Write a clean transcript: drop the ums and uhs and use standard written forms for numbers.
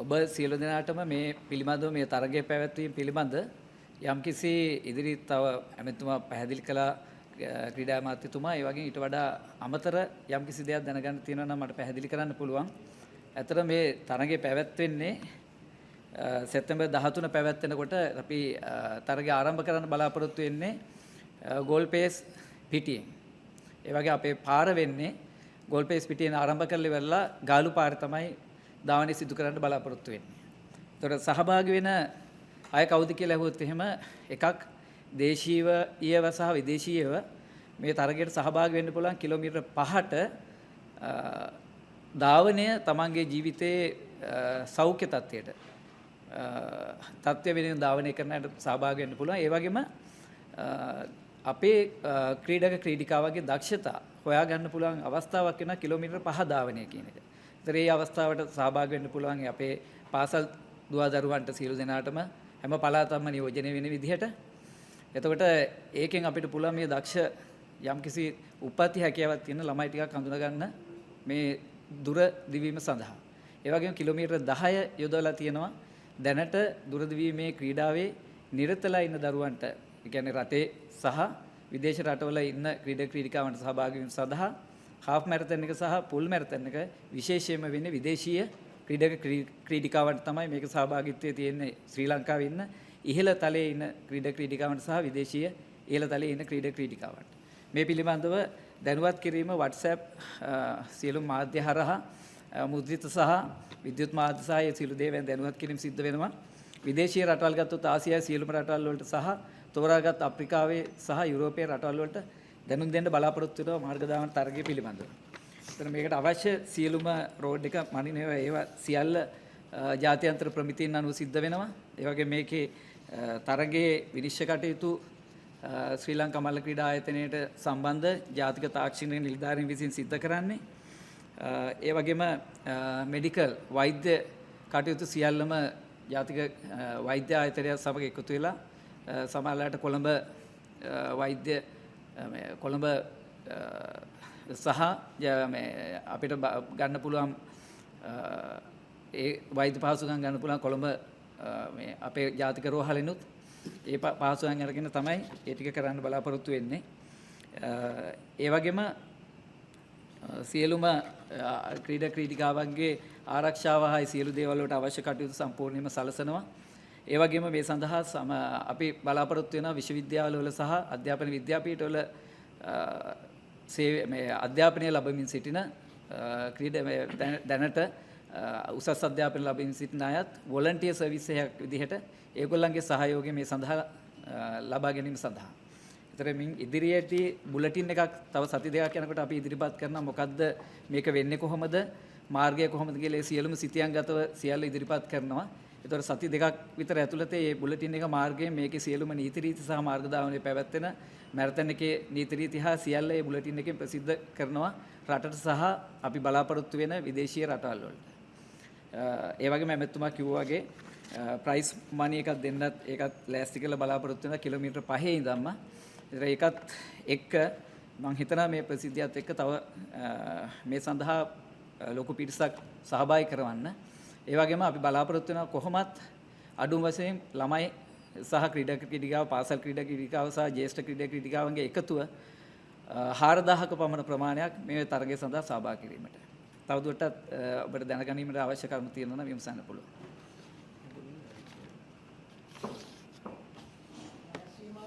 ඔබ සියලු දෙනාටම මේ පිළිබඳව මේ තරගයේ පැවැත්වීම පිළිබඳ යම්කිසි ඉදිරි තව ඇමතුමා පැහැදිලි කළා ක්‍රීඩා අමාත්‍යතුමා ඒ වගේ ඊට වඩා අමතර යම්කිසි දෙයක් දැනගන්න තියෙනවා නම් මට පැහැදිලි කරන්න පුළුවන්. ඇත්තට මේ තරගයේ පැවැත්වෙන්නේ සැප්තැම්බර් 13 පැවැත්වෙනකොට අපි තරගය ආරම්භ කරන්න බලාපොරොත්තු වෙන්නේ ගෝල් පේස් පිටියෙන්. ඒ වගේ අපේ පාර වෙන්නේ ගෝල් පේස් පිටියෙන් ආරම්භ කරලා ඉවරලා ගාලු පාර තමයි ධාවනය සිදු කරන්න බලාපොරොත්තු වෙන්නේ. ඒතකොට සහභාගී වෙන අය කවුද කියලා අහුවොත් එහෙම එකක් දේශීයව සහ විදේශීයව මේ තරගයට සහභාගී වෙන්න පුළුවන් කිලෝමීටර් 5ට ධාවනය තමන්ගේ ජීවිතයේ සෞඛ්‍ය තත්ත්වයට තත්ත්වය වෙනුවෙන් ධාවනය කරන්නට සහභාගී වෙන්න පුළුවන්. ඒ වගේම අපේ ක්‍රීඩක ක්‍රීඩිකාවගේ දක්ෂතා හොයාගන්න පුළුවන් අවස්ථාවක් වෙනවා කිලෝමීටර් 5 ධාවනය කියන එක. ඒතර මේ අවස්ථාවට සහභාගී වෙන්න පුළුවන් අපේ පාසල් දුවදරුවන්ට සියලු දෙනාටම හැම පළාතක්ම නියෝජනය වෙන විදිහට. එතකොට ඒකෙන් අපිට පුළුවන් මේ දක්ෂ යම්කිසි උප්පත්ති හැකියාවක් තියෙන ළමයි ටිකක් හඳුනා ගන්න මේ දුර දිවීම සඳහා. ඒ වගේම කිලෝමීටර් 10 යොදවලා තියෙනවා දැනට දුර දිවීමේ ක්‍රීඩාවේ නිරතලා ඉන්න දරුවන්ට. ඒ කියන්නේ රටේ සහ විදේශ රටවල ඉන්න ක්‍රීඩක ක්‍රීඩිකාවන්ට සහභාගී වීම සඳහා හාෆ් මැරතන් එක සහ පුල් මැරතන් එක විශේෂයෙන්ම වෙන්නේ විදේශීය ක්‍රීඩක ක්‍රීඩිකාවන්ට තමයි මේක සහභාගීත්වයේ තියෙන්නේ. ශ්‍රී ලංකාවේ ඉන්න ඉහළ තලයේ ඉන්න ක්‍රීඩක ක්‍රීඩිකාවන්ට සහ විදේශීය ඉහළ තලයේ ඉන්න ක්‍රීඩක ක්‍රීඩිකාවන්ට. මේ පිළිබඳව දැනුවත් කිරීම WhatsApp සියලු මාධ්‍ය හරහා මුද්‍රිත සහ විද්‍යුත් මාධ්‍ය සහ ඒ සියලු දේවල් දැනුවත් කිරීම සිද්ධ වෙනවා. විදේශීය රටවල් ගත්තොත් ආසියාවේ සියලුම රටවල් වලට සහ තෝරාගත් අප්‍රිකාවේ සහ යුරෝපයේ රටවල් වලට දැනුම් දෙන්න බලාපොරොත්තු වෙනවා මාර්ගදාන තරගය පිළිබඳව. එතන මේකට අවශ්‍ය සියලුම රෝඩ් එක මනිනේවා ඒවා සියල්ල ජාත්‍යන්තර ප්‍රමිතීන් අනුව සිද්ධ වෙනවා. ඒ වගේ මේකේ තරගයේ විනිශ්චය කටයුතු ශ්‍රී ලංකා මල්ල ක්‍රීඩා ආයතනයට සම්බන්ධ ජාතික තාක්ෂණික නිලධාරීන් විසින් සිද්ධ කරන්නේ. ඒ වගේම මෙඩිකල් වෛද්‍ය කටයුතු සියල්ලම ජාතික වෛද්‍ය ආයතනය සමග එකතු වෙලා සමහරවිට කොළඹ වෛද්‍ය කොළඹ සහ අපිට ගන්න පුළුවන් ඒ වෛද්‍ය පහසුකම් ගන්න පුළුවන් කොළඹ මේ අපේ ජාතික රෝහලිනුත් ඒ පහසුකම් අරගෙන තමයි ඒ ටික කරන්න බලාපොරොත්තු වෙන්නේ. ඒ වගේම සියලුම ක්‍රීඩා ක්‍රීඩිකාවන්ගේ ආරක්ෂාව හා සියලු දේවල් වලට අවශ්‍ය කටයුතු සම්පූර්ණයෙන්ම සලසනවා. ඒ වගේම මේ සඳහා අපි බලාපොරොත්තු වෙනවා විශ්වවිද්‍යාලවල සහ අධ්‍යාපන විද්‍යාපීඨවල අධ්‍යාපනය ලැබමින් සිටින දැනට උසස් අධ්‍යාපන ලැබමින් සිටින අයත් වොලන්ටියර් සර්විස් එකක් විදිහට ඒගොල්ලන්ගේ සහයෝගය මේ සඳහා ලබා ගැනීම සඳහා. ඒතරමින් ඉදිරියේදී බුලටින් එකක් තව සති දෙකක් යනකොට අපි ඉදිරිපත් කරනවා මොකද්ද මේක වෙන්නේ කොහොමද මාර්ගය කොහොමද කියලා සියලුම සිතියන්ගතව සියල්ල ඉදිරිපත් කරනවා. ඒතර සති දෙකක් විතර ඇතුළත මේ බුලටින් එක මාර්ගයේ මේකේ සියලුම නීති රීති සහ මාර්ගදාමනයේ පැවැත්වෙන මැරතන් එකේ නීති රීති හා සියල්ල මේ බුලටින් එකෙන් ප්‍රසිද්ධ කරනවා රටට සහ අපි බලාපොරොත්තු වෙන විදේශීය රටවල් වලට. ඒ වගේම එමෙතුමා කිව්වා වගේ ප්‍රයිස් මනි එකක් දෙන්නත් ඒකත් ලෑස්ති කරලා බලාපොරොත්තු වෙනවා කිලෝමීටර් 5 ඉඳන්ම. ඒකත් එක්ක මම හිතනවා මේ ප්‍රසිද්ධියත් එක්ක තව මේ සඳහා ලොකු පිරිසක් සහභාගී කරවන්න. ඒ වගේම අපි බලාපොරොත්තු වෙනවා කොහොමත් අඩුම වශයෙන් ළමයි සහ ක්‍රීඩක ක්‍රීඩිකාව පාසල් ක්‍රීඩක ක්‍රීඩිකාව සහ ජ්‍යෙෂ්ඨ ක්‍රීඩක ක්‍රීඩිකාවන්ගේ එකතුව 4000ක පමණ ප්‍රමාණයක් මේ තරගය සඳහා සහභාගී කිරීමට. තවදුරටත් ඔබට දැනගැනීමට අවශ්‍ය කරුණු තියෙනවා නම් විමසන්න පුළුවන්.